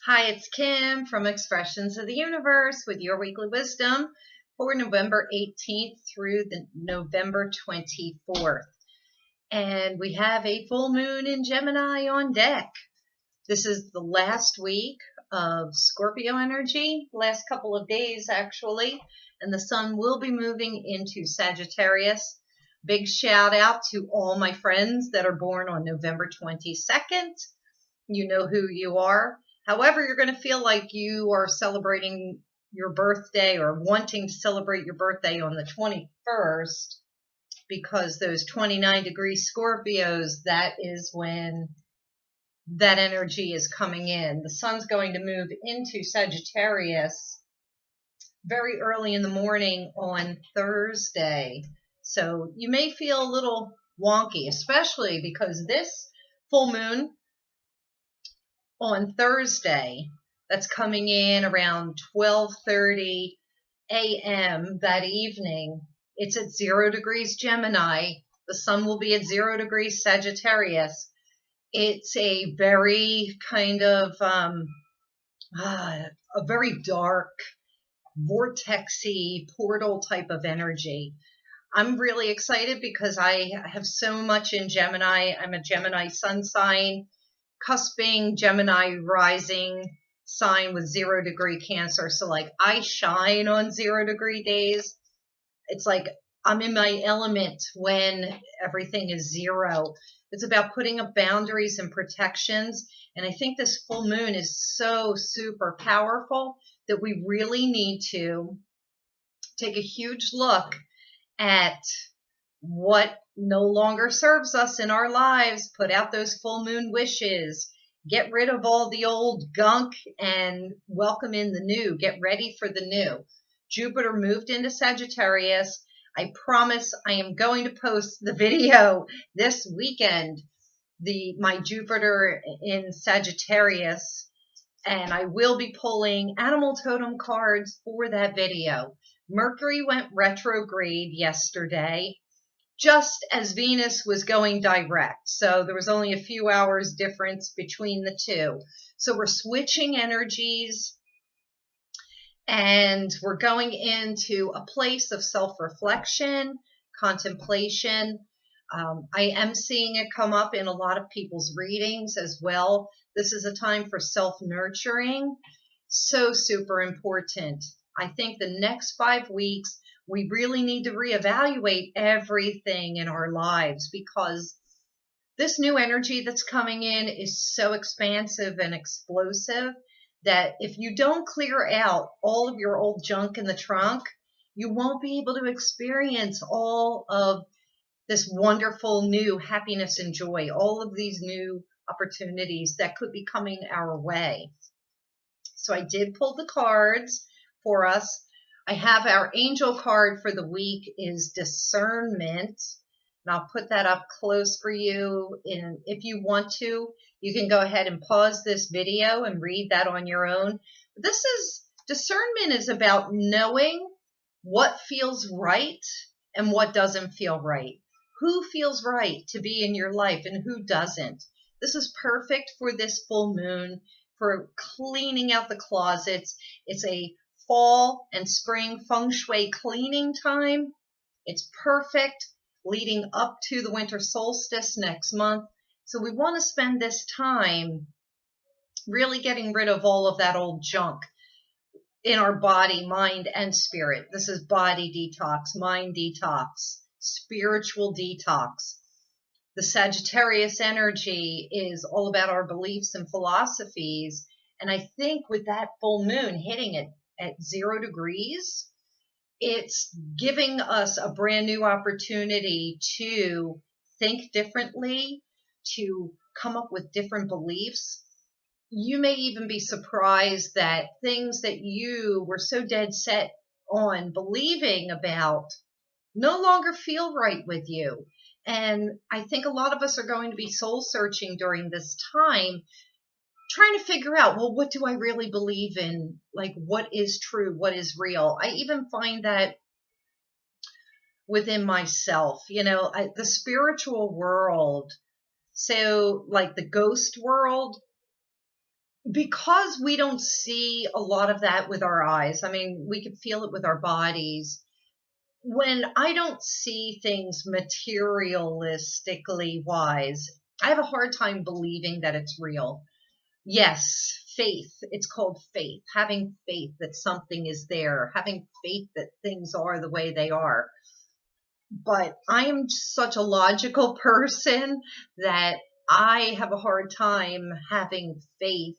Hi, it's Kim from Expressions of the Universe with your weekly wisdom for November 18th through the November 24th. And we have a full moon in Gemini on deck. This is the last week of Scorpio energy, last couple of days actually, and the sun will be moving into Sagittarius. Big shout out to all my friends that are born on November 22nd. You know who you are. However, you're going to feel like you are celebrating your birthday or wanting to celebrate your birthday on the 21st because those 29-degree Scorpios, that is when that energy is coming in. The sun's going to move into Sagittarius very early in the morning on Thursday. So you may feel a little wonky, especially because this full moon on Thursday, that's coming in around 12:30 a.m. that evening. It's at 0 degrees Gemini. The sun will be at 0 degrees Sagittarius. It's a very kind of a very dark, vortexy portal type of energy. I'm really excited because I have so much in Gemini. I'm a Gemini sun sign, cusping Gemini rising sign with 0 degree Cancer. So like I shine on 0 degree days. It's like I'm in my element when everything is 0. It's about putting up boundaries and protections. And I think this full moon is so super powerful that we really need to take a huge look at what no longer serves us in our lives, put out those full moon wishes, get rid of all the old gunk and welcome in the new, get ready for the new. Jupiter moved into Sagittarius. I promise I am going to post the video this weekend, my Jupiter in Sagittarius, and I will be pulling animal totem cards for that video. Mercury went retrograde yesterday, just as Venus was going direct. So there was only a few hours difference between the two. So we're switching energies and we're going into a place of self-reflection, contemplation. I am seeing it come up in a lot of people's readings as well. This is a time for self-nurturing. So super important. I think the next 5 weeks, we really need to reevaluate everything in our lives because this new energy that's coming in is so expansive and explosive that if you don't clear out all of your old junk in the trunk, you won't be able to experience all of this wonderful new happiness and joy, all of these new opportunities that could be coming our way. So I did pull the cards for us. I have our angel card for the week is discernment. And I'll put that up close for you. And if you want to, you can go ahead and pause this video and read that on your own. Discernment is about knowing what feels right and what doesn't feel right. Who feels right to be in your life and who doesn't. This is perfect for this full moon, for cleaning out the closets. It's a fall and spring feng shui cleaning time. It's perfect leading up to the winter solstice next month. So we want to spend this time really getting rid of all of that old junk in our body, mind, and spirit. This is body detox, mind detox, spiritual detox. The Sagittarius energy is all about our beliefs and philosophies. And I think with that full moon hitting it at 0 degrees, it's giving us a brand new opportunity to think differently, to come up with different beliefs. You may even be surprised that things that you were so dead set on believing about no longer feel right with you. And I think a lot of us are going to be soul searching during this time, trying to figure out, well, what do I really believe in? Like, what is true? What is real? I even find that within myself, the spiritual world. So like the ghost world, because we don't see a lot of that with our eyes. I mean, we can feel it with our bodies. When I don't see things materialistically wise, I have a hard time believing that it's real. Yes, faith. It's called faith. Having faith that something is there, having faith that things are the way they are. But I am such a logical person that I have a hard time having faith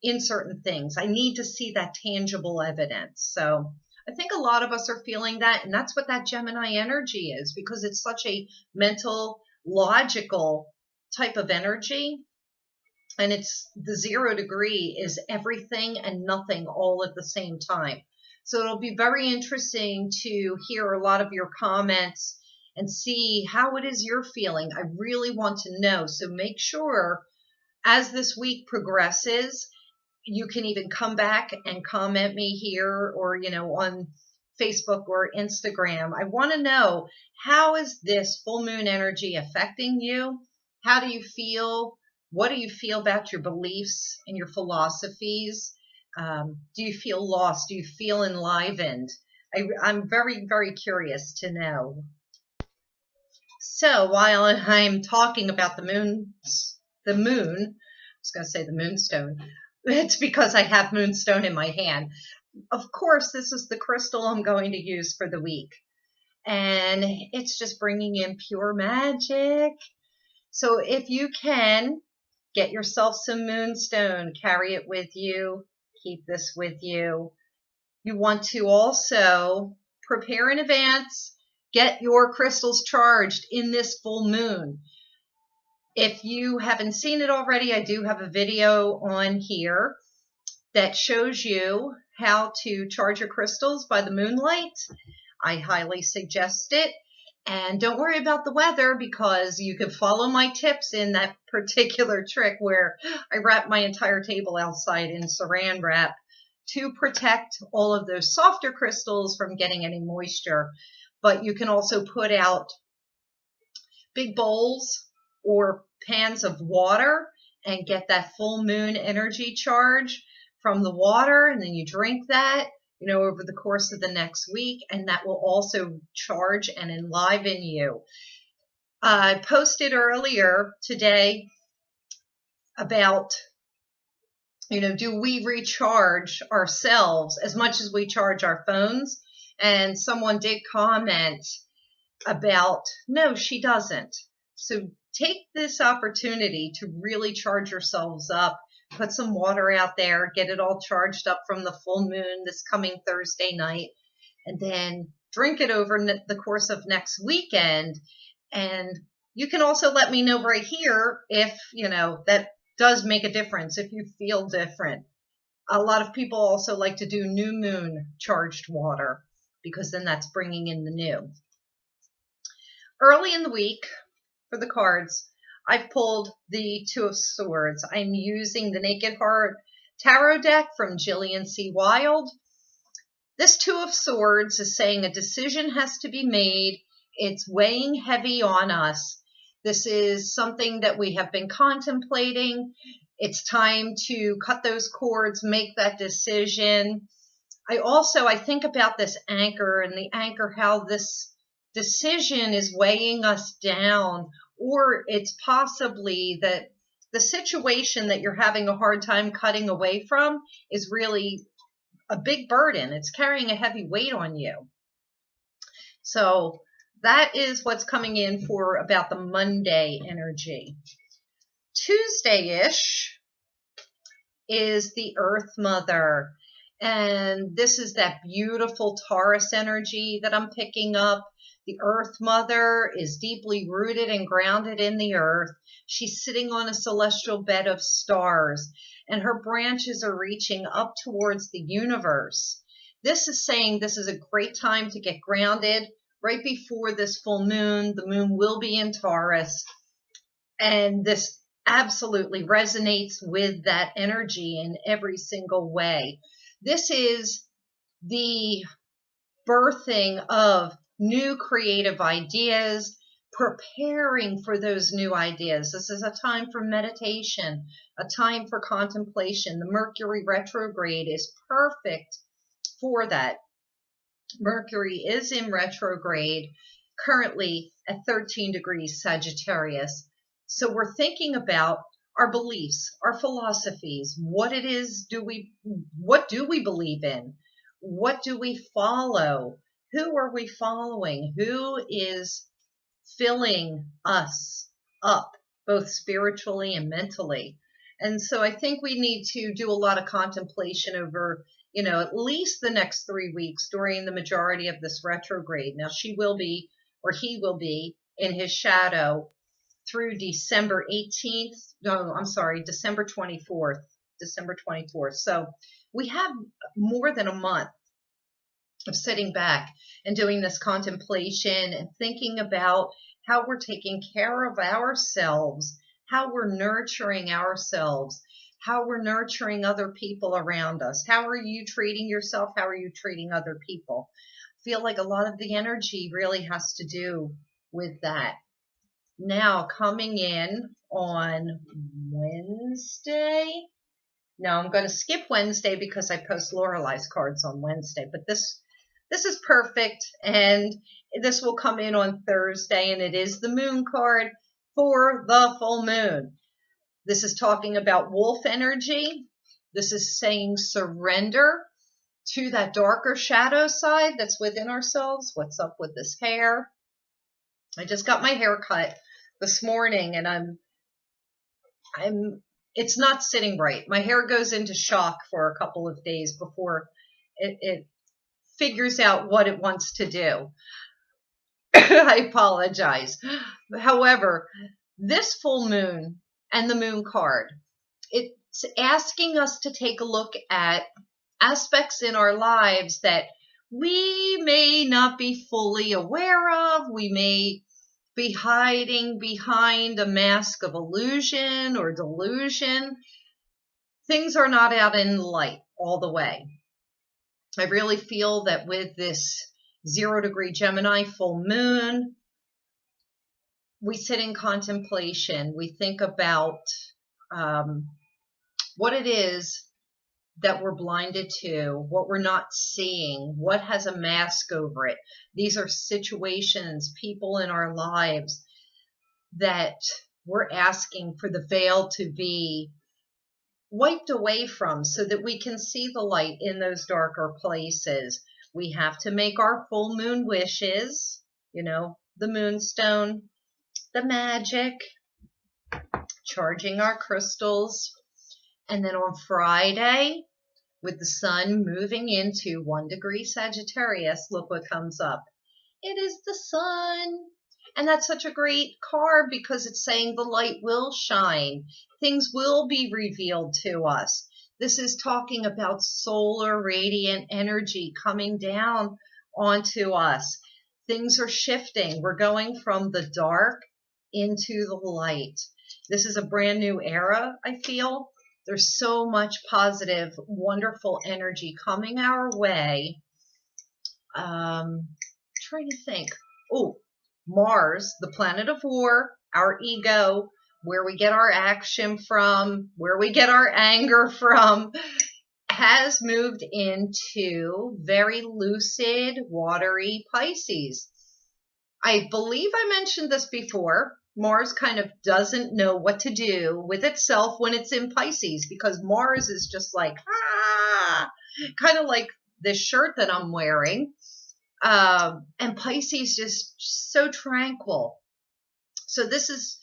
in certain things. I need to see that tangible evidence. So I think a lot of us are feeling that, and that's what that Gemini energy is, because it's such a mental, logical type of energy. And it's the 0 degree is everything and nothing all at the same time. So it'll be very interesting to hear a lot of your comments and see how it is you're feeling. I really want to know. So make sure as this week progresses, you can even come back and comment me here or, on Facebook or Instagram. I want to know, how is this full moon energy affecting you? How do you feel? What do you feel about your beliefs and your philosophies? Do you feel lost? Do you feel enlivened? I'm very, very curious to know. So while I'm talking about the moon, I was going to say the moonstone. It's because I have moonstone in my hand. Of course, this is the crystal I'm going to use for the week. And it's just bringing in pure magic. So if you can, get yourself some moonstone, carry it with you, keep this with you. You want to also prepare in advance, get your crystals charged in this full moon. If you haven't seen it already, I do have a video on here that shows you how to charge your crystals by the moonlight. I highly suggest it. And don't worry about the weather, because you can follow my tips in that particular trick where I wrap my entire table outside in saran wrap to protect all of those softer crystals from getting any moisture. But you can also put out big bowls or pans of water and get that full moon energy charge from the water, and then you drink that over the course of the next week, and that will also charge and enliven you. I posted earlier today about, do we recharge ourselves as much as we charge our phones? And someone did comment about, no, she doesn't. So take this opportunity to really charge yourselves up. Put some water out there, get it all charged up from the full moon this coming Thursday night, and then drink it over the course of next weekend. And you can also let me know right here if, that does make a difference, if you feel different. A lot of people also like to do new moon charged water, because then that's bringing in the new. Early in the week for the cards, I've pulled the Two of Swords. I'm using the Naked Heart Tarot deck from Jillian C. Wilde. This Two of Swords is saying a decision has to be made. It's weighing heavy on us. This is something that we have been contemplating. It's time to cut those cords, make that decision. I think about this anchor, and the anchor, how this decision is weighing us down. Or it's possibly that the situation that you're having a hard time cutting away from is really a big burden. It's carrying a heavy weight on you. So that is what's coming in for about the Monday energy. Tuesday-ish is the Earth Mother. And this is that beautiful Taurus energy that I'm picking up. The Earth Mother is deeply rooted and grounded in the earth. She's sitting on a celestial bed of stars, and her branches are reaching up towards the universe. This is saying this is a great time to get grounded right before this full moon. The moon will be in Taurus, and this absolutely resonates with that energy in every single way. This is the birthing of new creative ideas, preparing for those new ideas. This is a time for meditation, a time for contemplation. The Mercury retrograde is perfect for that. Mercury is in retrograde currently at 13 degrees Sagittarius. So we're thinking about our beliefs, our philosophies, what do we believe in? What do we follow? Who are we following? Who is filling us up, both spiritually and mentally? And so I think we need to do a lot of contemplation over, at least the next 3 weeks during the majority of this retrograde. Now, he will be in his shadow through December 18th. No, I'm sorry, December 24th. So we have more than a month of sitting back and doing this contemplation and thinking about how we're taking care of ourselves, how we're nurturing ourselves, how we're nurturing other people around us. How are you treating yourself? How are you treating other people? I feel like a lot of the energy really has to do with that. Now, coming in on Wednesday. Now, I'm going to skip Wednesday because I post Lorelei's cards on Wednesday, but this is perfect, and this will come in on Thursday, and it is the moon card for the full moon. This is talking about wolf energy. This is saying surrender to that darker shadow side that's within ourselves. What's up with this hair? I just got my hair cut this morning, and it's not sitting right. My hair goes into shock for a couple of days before it figures out what it wants to do. I apologize. However, this full moon and the moon card, it's asking us to take a look at aspects in our lives that we may not be fully aware of. We may be hiding behind a mask of illusion or delusion. Things are not out in the light all the way. I really feel that with this 0 degree Gemini full moon, we sit in contemplation. We think about what it is that we're blinded to, what we're not seeing, what has a mask over it. These are situations, people in our lives that we're asking for the veil to be wiped away from so that we can see the light in those darker places. We have to make our full moon wishes, the moonstone, the magic, charging our crystals. And then on Friday, with the sun moving into 1 degree Sagittarius, look what comes up. It is the sun. And that's such a great card because it's saying the light will shine. Things will be revealed to us. This is talking about solar radiant energy coming down onto us. Things are shifting. We're going from the dark into the light. This is a brand new era, I feel. There's so much positive, wonderful energy coming our way. Trying to think. Oh, Mars, the planet of war, our ego, where we get our action from, where we get our anger from, has moved into very lucid, watery Pisces. I believe I mentioned this before. Mars kind of doesn't know what to do with itself when it's in Pisces because Mars is just like, kind of like this shirt that I'm wearing. And Pisces just so tranquil. So this is,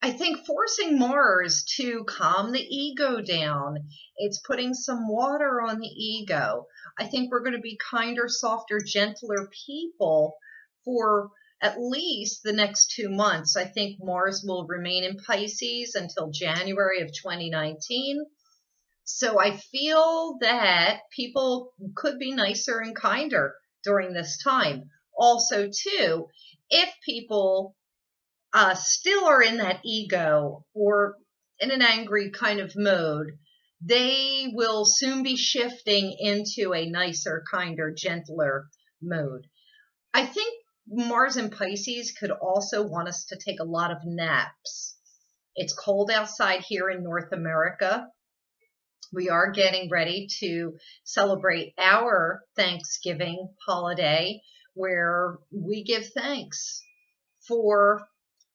I think, forcing Mars to calm the ego down. It's putting some water on the ego. I think we're going to be kinder, softer, gentler people for at least the next 2 months. I think Mars will remain in Pisces until January of 2019. So I feel that people could be nicer and kinder during this time. Also, too, if people still are in that ego or in an angry kind of mode, they will soon be shifting into a nicer, kinder, gentler mode. I think Mars in Pisces could also want us to take a lot of naps. It's cold outside here in North America. We are getting ready to celebrate our Thanksgiving holiday, where we give thanks for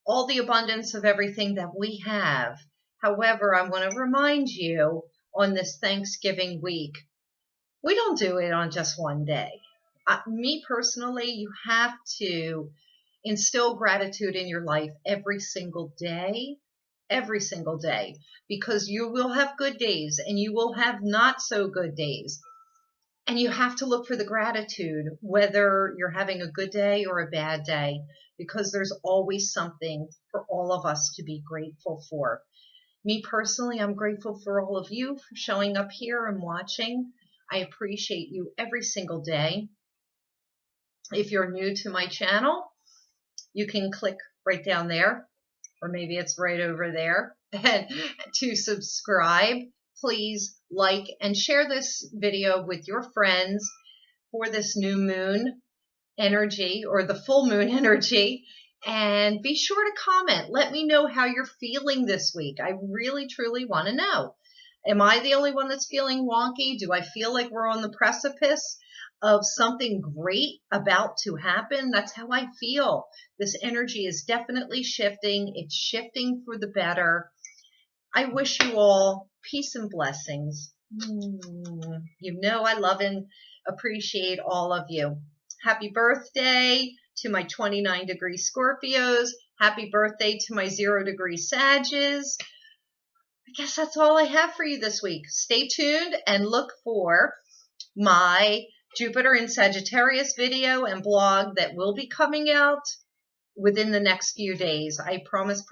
all the abundance of everything that we have. However, I want to remind you on this Thanksgiving week, we don't do it on just one day. Me personally, you have to instill gratitude in your life every single day, because you will have good days and you will have not so good days. And you have to look for the gratitude, whether you're having a good day or a bad day, because there's always something for all of us to be grateful for. Me personally, I'm grateful for all of you for showing up here and watching. I appreciate you every single day. If you're new to my channel, you can click right down there, or maybe it's right over there, and to subscribe. Please like and share this video with your friends for this new moon energy, or the full moon energy. And be sure to comment. Let me know how you're feeling this week. I really, truly want to know. Am I the only one that's feeling wonky? Do I feel like we're on the precipice of something great about to happen? That's how I feel. This energy is definitely shifting. It's shifting for the better. I wish you all peace and blessings. You know I love and appreciate all of you. Happy birthday to my 29-degree Scorpios. Happy birthday to my 0-degree Sages. I guess that's all I have for you this week. Stay tuned and look for my Jupiter in Sagittarius video and blog that will be coming out within the next few days. I promise.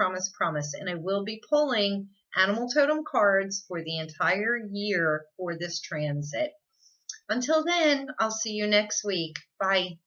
And I will be pulling animal totem cards for the entire year for this transit. Until then, I'll see you next week. Bye.